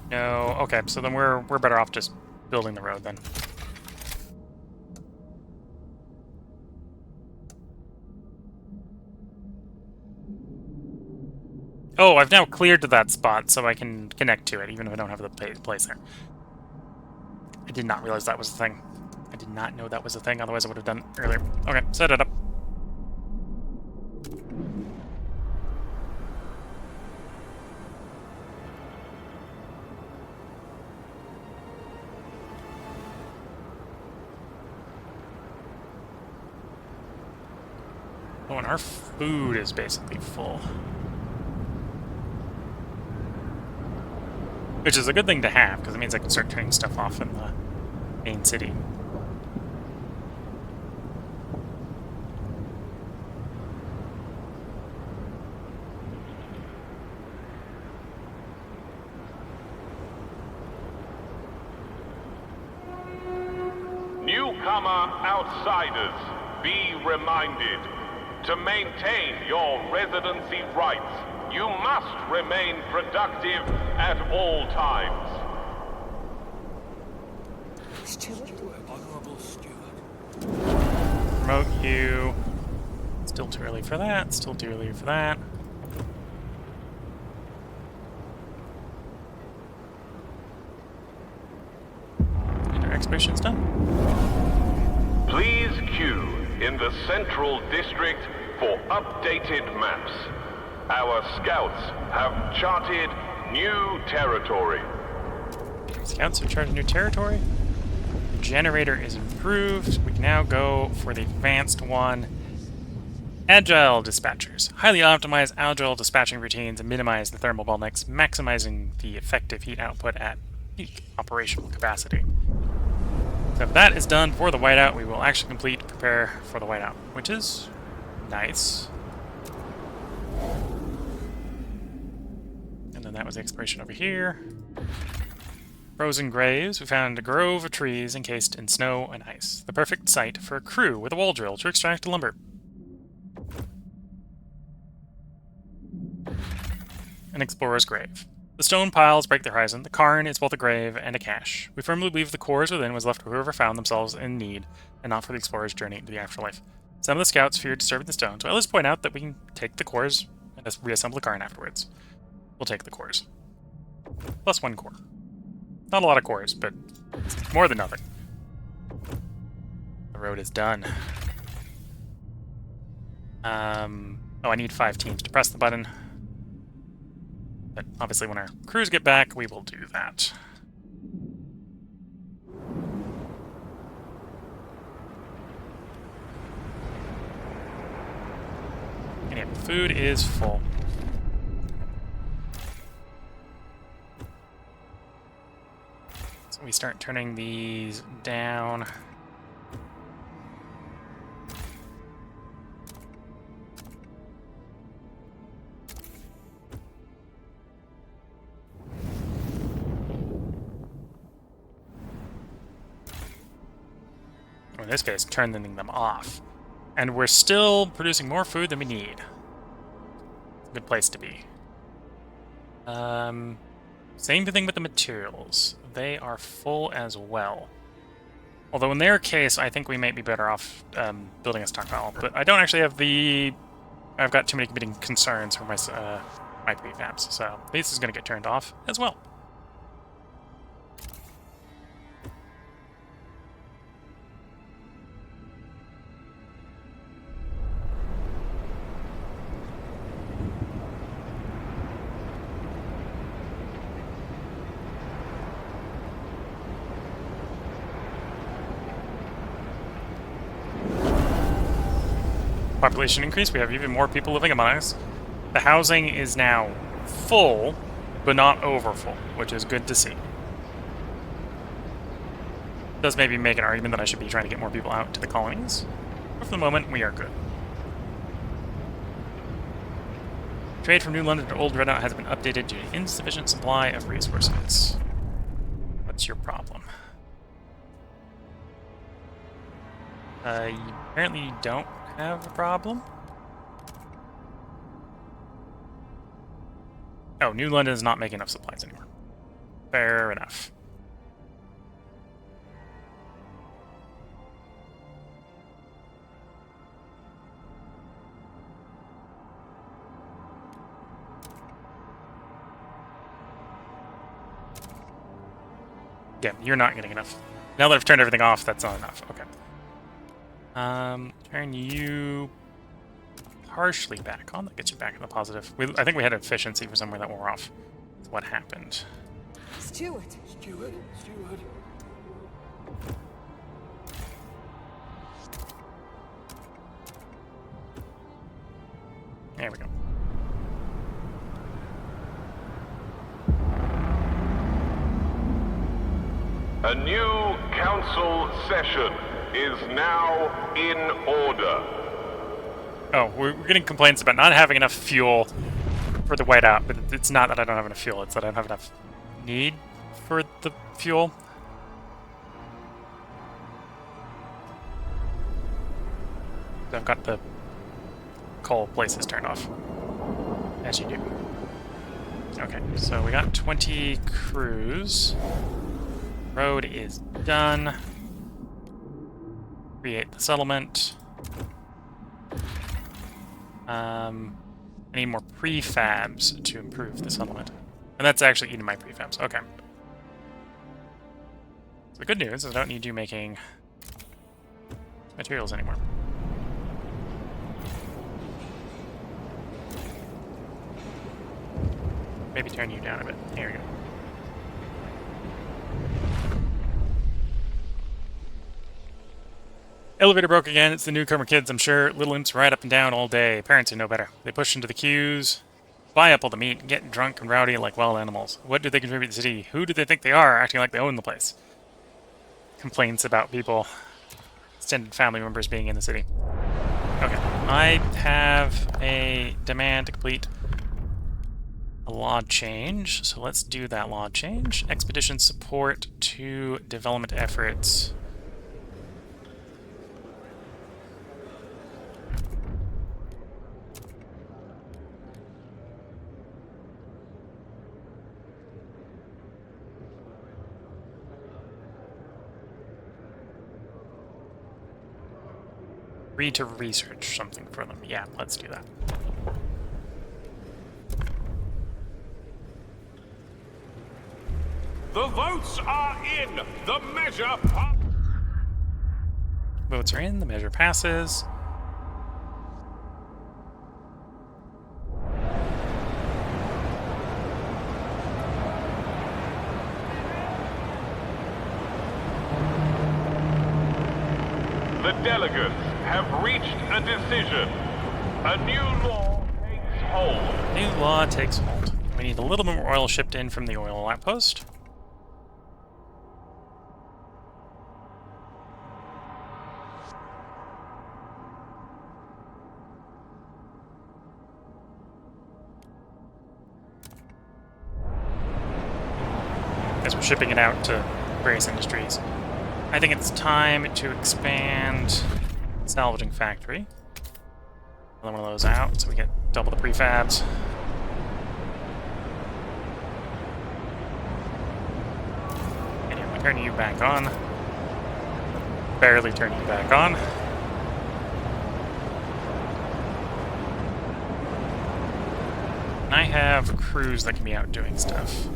Speaker 1: No. Okay, so then we're better off just building the road then. Oh, I've now cleared to that spot, so I can connect to it, even if I don't have the place there. I did not realize that was a thing. I did not know that was a thing, otherwise I would have done it earlier. Okay, set it up. Oh, and our food is basically full. Which is a good thing to have, because it means I can start turning stuff off in the main city.
Speaker 2: Newcomer outsiders, be reminded. To maintain your residency rights, you must remain productive at all times.
Speaker 3: Steward?
Speaker 4: Honorable steward.
Speaker 1: Promote you. Still too early for that. Still too early for that. And our expedition's done.
Speaker 2: Please queue in the Central District for updated maps. Our scouts have charted new territory.
Speaker 1: Scouts have charted new territory. The generator is improved. We can now go for the advanced one. Agile dispatchers. Highly optimize agile dispatching routines and minimize the thermal bottlenecks, maximizing the effective heat output at peak operational capacity. So if that is done for the whiteout, we will actually prepare for the whiteout, which is nice. And then that was the exploration over here. Frozen graves. We found a grove of trees encased in snow and ice. The perfect site for a crew with a wall drill to extract lumber. An explorer's grave. The stone piles break the horizon. The cairn is both a grave and a cache. We firmly believe the cores within was left for whoever found themselves in need, and not for the explorer's journey into the afterlife. Some of the scouts feared disturbing the stone, so let's point out that we can take the cores and just reassemble the cairn afterwards. We'll take the cores. Plus 1 core. Not a lot of cores, but it's more than nothing. The road is done. Oh, I need 5 teams to press the button. But obviously when our crews get back, we will do that. And yeah, food is full. So we start turning these down. In this case, turning them off. And we're still producing more food than we need. It's a good place to be. Same thing with the materials. They are full as well. Although in their case, I think we might be better off building a stockpile. But I don't actually have the... I've got too many competing concerns for my prefabs, so this is going to get turned off as well. Population increase, we have even more people living among us. The housing is now full, but not overfull, which is good to see. Does maybe make an argument that I should be trying to get more people out to the colonies. But for the moment, we are good. Trade from New London to Old Redoubt has been updated due to insufficient supply of resources. What's your problem? Apparently you don't have a problem? Oh, New London is not making enough supplies anymore. Fair enough. Yeah, you're not getting enough. Now that I've turned everything off, that's not enough. Okay. Turn you partially back on. That gets you back in the positive. I think we had efficiency for somewhere that wore off. That's what happened.
Speaker 3: Steward.
Speaker 4: Steward. Steward.
Speaker 1: There we go.
Speaker 2: A new council session is now in order.
Speaker 1: Oh, we're getting complaints about not having enough fuel for the whiteout, but it's not that I don't have enough fuel, it's that I don't have enough need for the fuel. So I've got the coal places turned off. As you do. Okay, so we got 20 crews. Road is done. Create the settlement. I need more prefabs to improve the settlement. And that's actually eating my prefabs. Okay. So the good news is I don't need you making materials anymore. Maybe turn you down a bit. Here we go. Elevator broke again. It's the newcomer kids, I'm sure. Little imps ride up and down all day. Parents who know better. They push into the queues, buy up all the meat, get drunk and rowdy like wild animals. What do they contribute to the city? Who do they think they are, acting like they own the place? Complaints about people, extended family members being in the city. Okay, I have a demand to complete a law change, so let's do that law change. Expedition support to development efforts. Agree to research something for them. Yeah, let's do that.
Speaker 2: The votes are in. The measure
Speaker 1: Votes are in. The measure passes.
Speaker 2: The delegates have reached a decision. A new law takes hold.
Speaker 1: New law takes hold. We need a little bit more oil shipped in from the oil outpost. As we're shipping it out to various industries. I think it's time to expand salvaging factory. Another one of those out, so we get double the prefabs. Anyway, we turn you back on. Barely turn you back on. And I have crews that can be out doing stuff.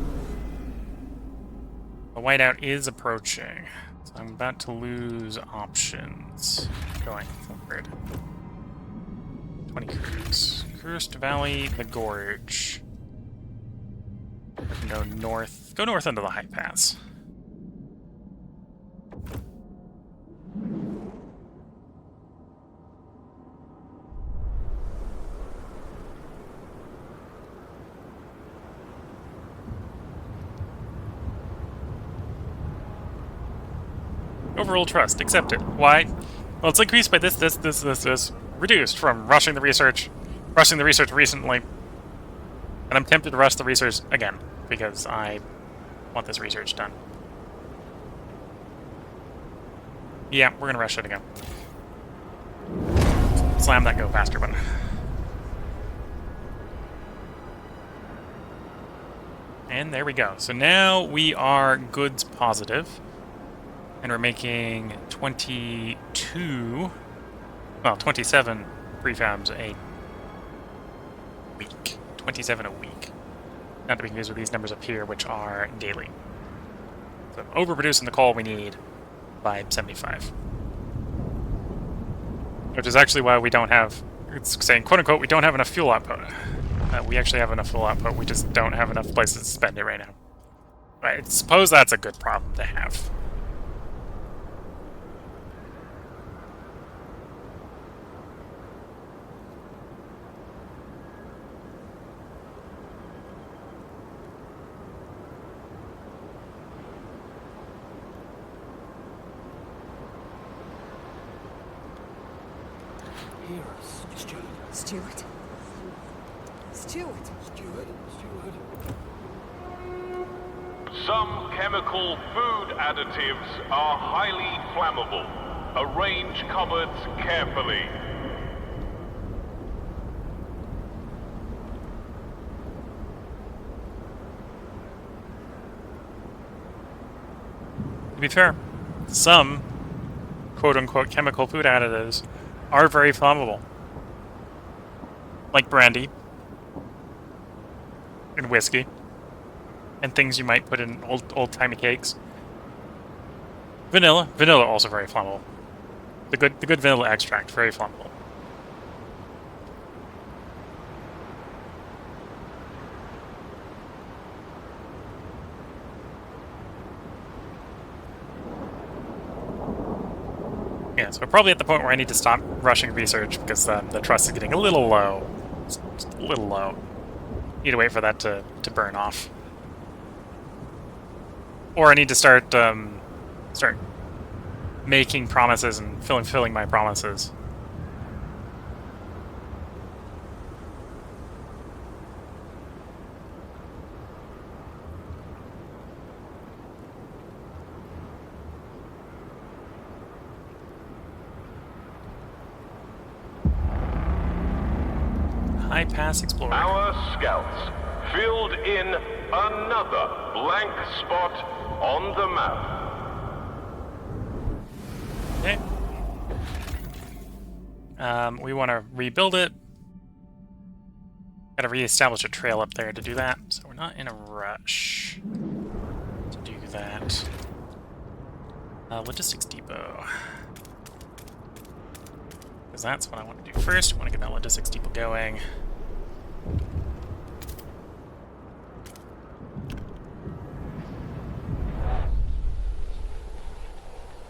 Speaker 1: The whiteout is approaching, so I'm about to lose options going forward. 20 crews. Cruise Valley, the Gorge. We can go north. Go north into the High Pass. Overall trust. Accept it. Why? Well, it's increased by this. Reduced from rushing the research recently. And I'm tempted to rush the research again, because I want this research done. Yeah, we're gonna rush it again. Slam that go faster button. And there we go. So now we are goods positive. And we're making 27 prefabs a week. 27 a week. Not to be confused with these numbers up here, which are daily. So overproducing the coal we need by 75. Which is actually why we don't have, it's saying, quote-unquote, we don't have enough fuel output. We actually have enough fuel output, we just don't have enough places to spend it right now. I suppose that's a good problem to have.
Speaker 4: Steward.
Speaker 3: Steward. Steward.
Speaker 4: Steward. Steward.
Speaker 2: Some chemical food additives are highly flammable. Arrange cupboards carefully.
Speaker 1: To be fair, some quote-unquote chemical food additives are very flammable. Like brandy. And whiskey. And things you might put in old-timey cakes. Vanilla. Vanilla also very flammable. The good vanilla extract, very flammable. Yeah, so we're probably at the point where I need to stop rushing research because the trust is getting a little low. Just a little low. Need to wait for that to burn off. Or I need to start making promises and filling my promises. High Pass Explorer.
Speaker 2: Our scouts filled in another blank spot on the map.
Speaker 1: Okay. We want to rebuild it. Got to reestablish a trail up there to do that, so we're not in a rush to do that. Logistics depot. Because that's what I want to do first. I want to get that logistics depot going.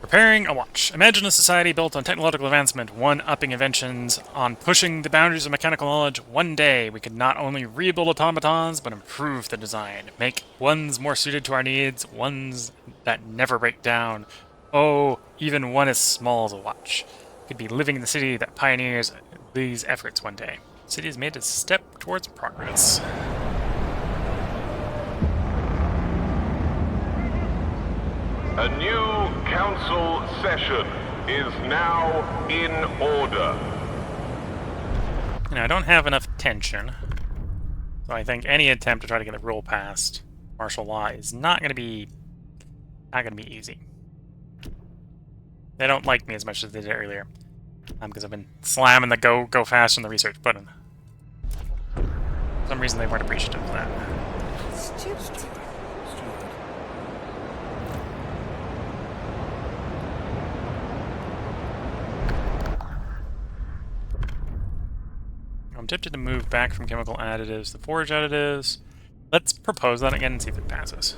Speaker 1: Preparing a watch. Imagine a society built on technological advancement, one-upping inventions, on pushing the boundaries of mechanical knowledge. One day, we could not only rebuild automatons, but improve the design. Make ones more suited to our needs, ones that never break down. Oh, even one as small as a watch. Could be living in the city that pioneers these efforts one day. The city has made a step towards progress.
Speaker 2: A new council session is now in order.
Speaker 1: You know, I don't have enough tension, so I think any attempt to try to get a rule passed, martial law, is not going to be easy. They don't like me as much as they did earlier, because I've been slamming the go fast on the research button. For some reason, they weren't appreciative of that.
Speaker 3: Steward.
Speaker 4: Steward.
Speaker 1: I'm tempted to move back from chemical additives to forage additives. Let's propose that again and see if it passes.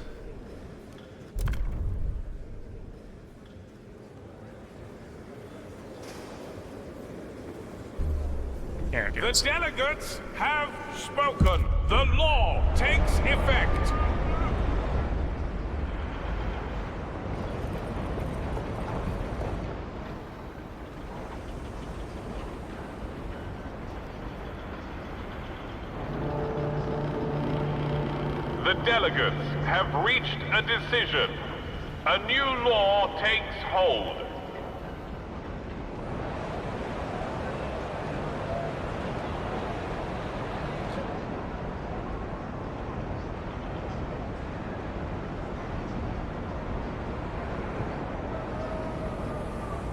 Speaker 1: Here it
Speaker 2: The
Speaker 1: goes.
Speaker 2: delegates have spoken. The law takes effect. The delegates have reached a decision. A new law takes hold.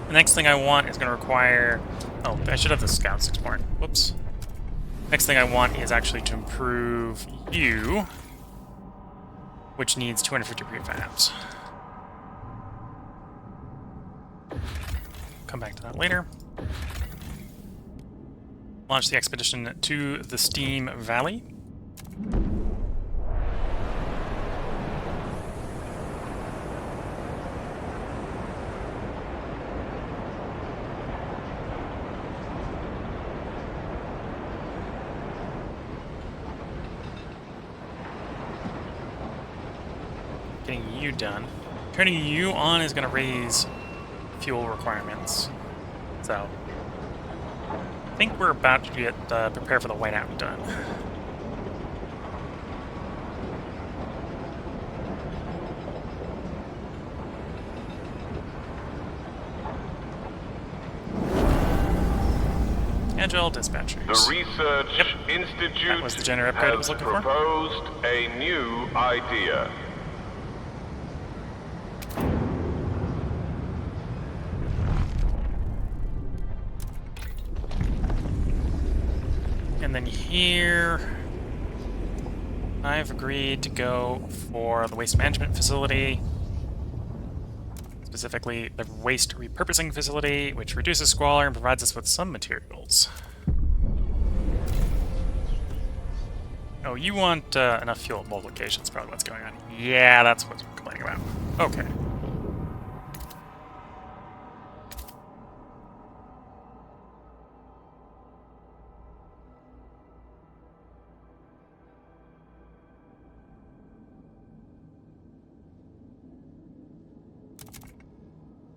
Speaker 1: The next thing I want is going to require... Oh, I should have the scouts exploring. Whoops. Next thing I want is actually to improve you, which needs 250 prefabs. Come back to that later. Launch the expedition to the Steam Valley. Getting you done. Turning you on is going to raise fuel requirements. So, I think we're about to get prepare for the whiteout done. Agile dispatchers.
Speaker 2: The Research
Speaker 1: Yep.
Speaker 2: Institute
Speaker 1: That was the generator upgrade I was
Speaker 2: has
Speaker 1: looking for.
Speaker 2: proposed a new idea.
Speaker 1: And then here, I've agreed to go for the waste management facility, specifically the waste repurposing facility, which reduces squalor and provides us with some materials. Oh, you want enough fuel at both locations, probably what's going on. Yeah, that's what we're complaining about. Okay.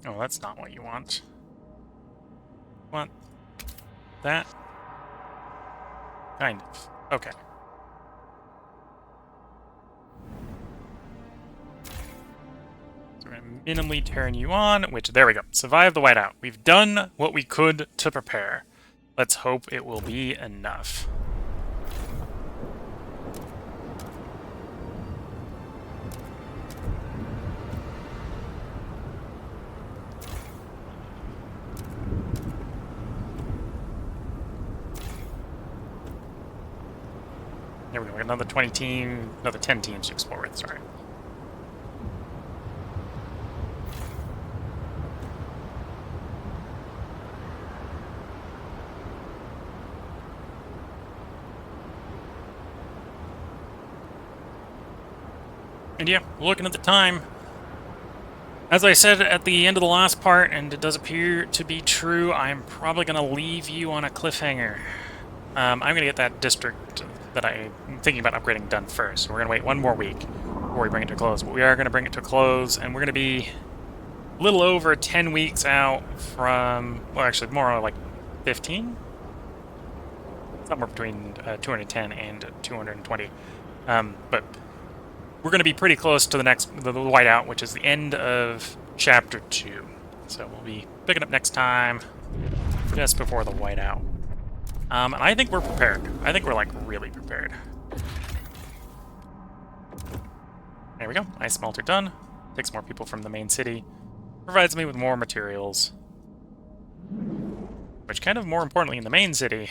Speaker 1: Oh, that's not what you want. Want that? Kind of. Okay. So we're going to minimally turn you on, which, there we go. Survive the whiteout. We've done what we could to prepare. Let's hope it will be enough. There we go. We got another 10 teams to explore with, sorry. And yeah, looking at the time, as I said at the end of the last part, and it does appear to be true, I'm probably going to leave you on a cliffhanger. I'm going to get that district that I'm thinking about upgrading done first. We're going to wait one more week before we bring it to a close. But we are going to bring it to a close, and we're going to be a little over 10 weeks out from, well, actually more like 15? Somewhere between 210 and 220. But we're going to be pretty close to the whiteout, which is the end of Chapter 2. So we'll be picking up next time, just before the whiteout. And I think we're prepared. I think we're, like, really prepared. There we go. Ice smelter done. Takes more people from the main city. Provides me with more materials. Which, kind of more importantly, in the main city,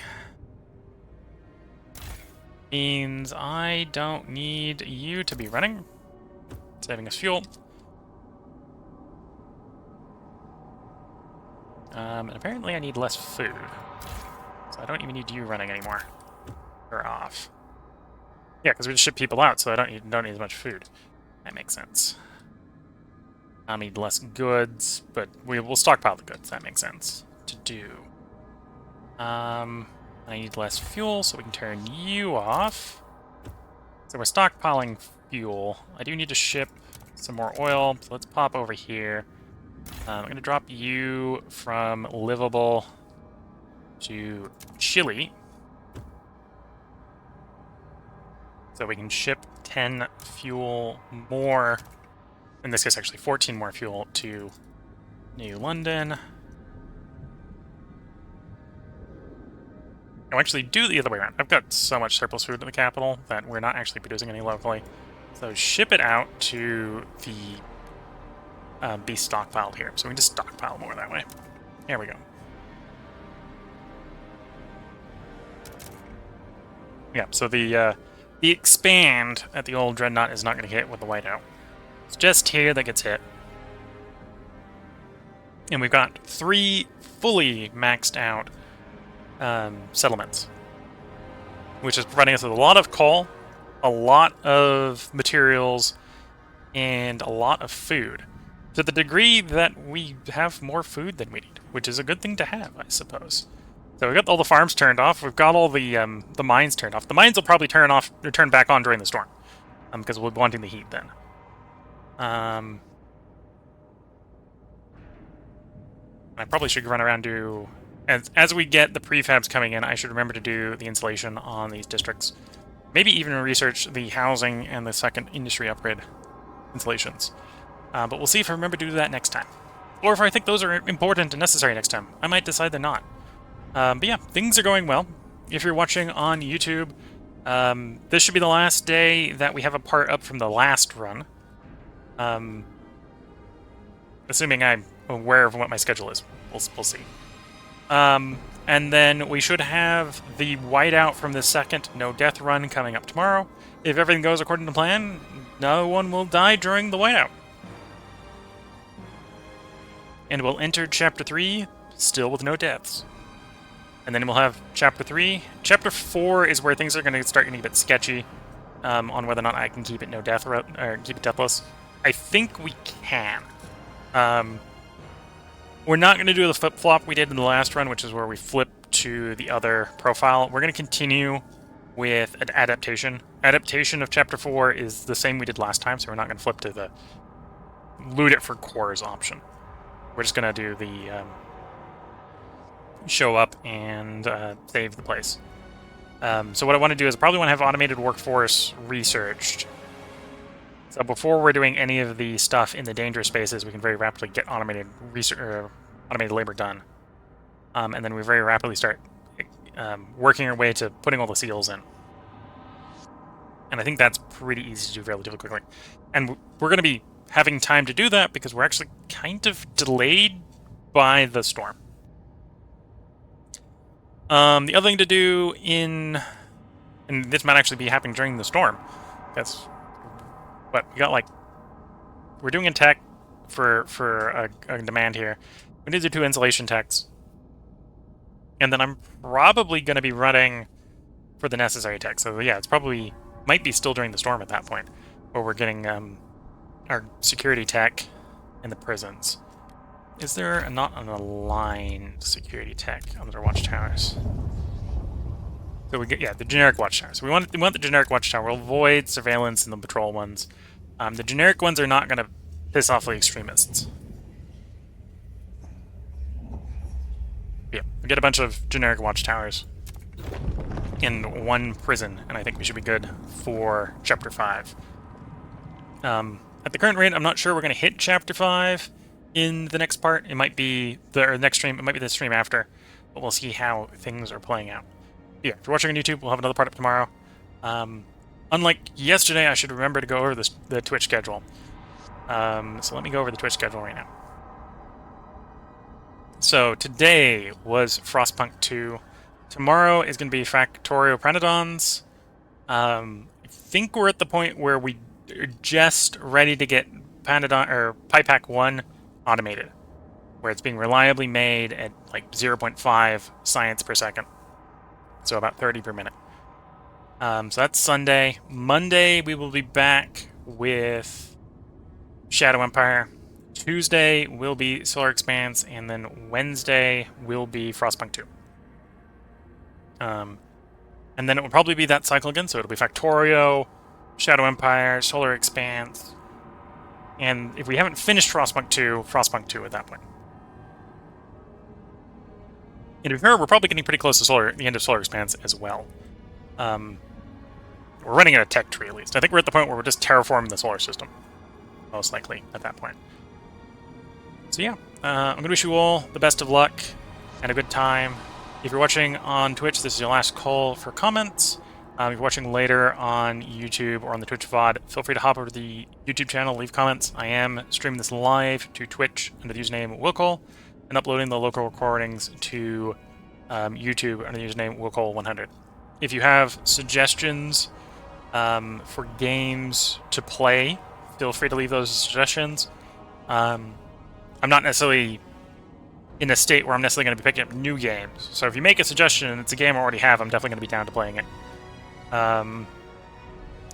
Speaker 1: means I don't need you to be running. Saving us fuel. And apparently I need less food. So I don't even need you running anymore. You're off. Yeah, because we just ship people out, so I don't need as much food. That makes sense. I need less goods, but we'll stockpile the goods. That makes sense to do. I need less fuel, so we can turn you off. So we're stockpiling fuel. I do need to ship some more oil, so let's pop over here. I'm going to drop you from livable to chilly. So we can ship 10 fuel more, in this case actually 14 more fuel to New London. I'll actually do the other way around. I've got so much surplus food in the capital that we're not actually producing any locally. So ship it out to the be stockpiled here. So we can just stockpile more that way. Here we go. Yeah, so the expand at the old Dreadnought is not going to hit with the whiteout. It's just here that gets hit. And we've got 3 fully maxed out settlements, which is providing us with a lot of coal, a lot of materials, and a lot of food. To the degree that we have more food than we need, which is a good thing to have, I suppose. So we've got all the farms turned off. We've got all the mines turned off. The mines will probably turn back on during the storm, because we'll be wanting the heat then. I probably should run around do... As we get the prefabs coming in, I should remember to do the insulation on these districts. Maybe even research the housing and the second industry upgrade installations. But we'll see if I remember to do that next time. Or if I think those are important and necessary next time. I might decide they're not. But yeah, things are going well. If you're watching on YouTube, this should be the last day that we have a part up from the last run. Assuming I'm aware of what my schedule is. We'll see. And then we should have the whiteout from the second no death run coming up tomorrow. If everything goes according to plan, no one will die during the whiteout. And we'll enter Chapter 3 still with no deaths. And then we'll have Chapter 3. Chapter 4 is where things are going to start getting a bit sketchy on whether or not I can keep it no death or keep it deathless. I think we can. We're not going to do the flip-flop we did in the last run, which is where we flip to the other profile. We're going to continue with an adaptation. Adaptation of Chapter 4 is the same we did last time, so we're not going to flip to the loot it for cores option. We're just going to do the show up and save the place. So what I want to do is I probably want to have automated workforce researched. So before we're doing any of the stuff in the dangerous spaces, we can very rapidly get automated automated labor done. And then we very rapidly start working our way to putting all the seals in. And I think that's pretty easy to do relatively quickly. And we're going to be having time to do that because we're actually kind of delayed by the storm. The other thing to do and this might actually be happening during the storm. But we got we're doing a tech for a demand here. We need to do 2 insulation techs. And then I'm probably going to be running for the necessary tech. So yeah, it's probably, might be still during the storm at that point, where we're getting our security tech in the prisons. Is there not an aligned security tech on their watchtowers? So we get, yeah, the generic watchtower. So we want the generic watchtower. We'll avoid surveillance and the patrol ones. The generic ones are not going to piss off the extremists. Yeah, we get a bunch of generic watchtowers in 1 prison, and I think we should be good for Chapter 5. At the current rate, I'm not sure we're going to hit Chapter 5 in the next part. It might be the next stream. It might be the stream after, but we'll see how things are playing out. Yeah, if you're watching on YouTube, we'll have another part up tomorrow. Unlike yesterday, I should remember to go over the Twitch schedule. So let me go over the Twitch schedule right now. So today was Frostpunk 2. Tomorrow is going to be Factorio Prenodons. I think we're at the point where we are just ready to get PyPack 1 automated, where it's being reliably made at like 0.5 science per second. So about 30 per minute. So that's Sunday. Monday, we will be back with Shadow Empire. Tuesday will be Solar Expanse, and then Wednesday will be Frostpunk 2. And then it will probably be that cycle again, so it'll be Factorio, Shadow Empire, Solar Expanse, and if we haven't finished Frostpunk 2 at that point. And if you remember, we're probably getting pretty close to the end of Solar Expanse as well. We're running in a tech tree, at least. I think we're at the point where we're just terraforming the solar system. Most likely, at that point. So yeah, I'm going to wish you all the best of luck and a good time. If you're watching on Twitch, this is your last call for comments. If you're watching later on YouTube or on the Twitch VOD, feel free to hop over to the YouTube channel, leave comments. I am streaming this live to Twitch under the username Willcall, and uploading the local recordings to YouTube under the username Willcall100. If you have suggestions for games to play, feel free to leave those suggestions. I'm not necessarily in a state where I'm necessarily going to be picking up new games. So if you make a suggestion and it's a game I already have, I'm definitely going to be down to playing it. And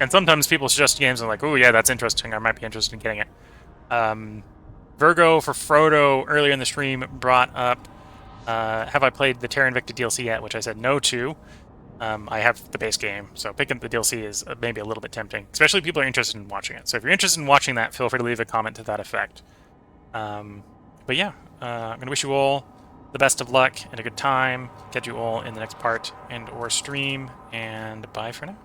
Speaker 1: sometimes people suggest games and I'm like, oh yeah, that's interesting. I might be interested in getting it. Virgo for Frodo earlier in the stream brought up, have I played the Terra Invicta DLC yet? Which I said no to. I have the base game, so picking up the DLC is maybe a little bit tempting, especially if people are interested in watching it. So if you're interested in watching that, feel free to leave a comment to that effect. But yeah, I'm going to wish you all the best of luck and a good time. Catch you all in the next part and or stream, and bye for now.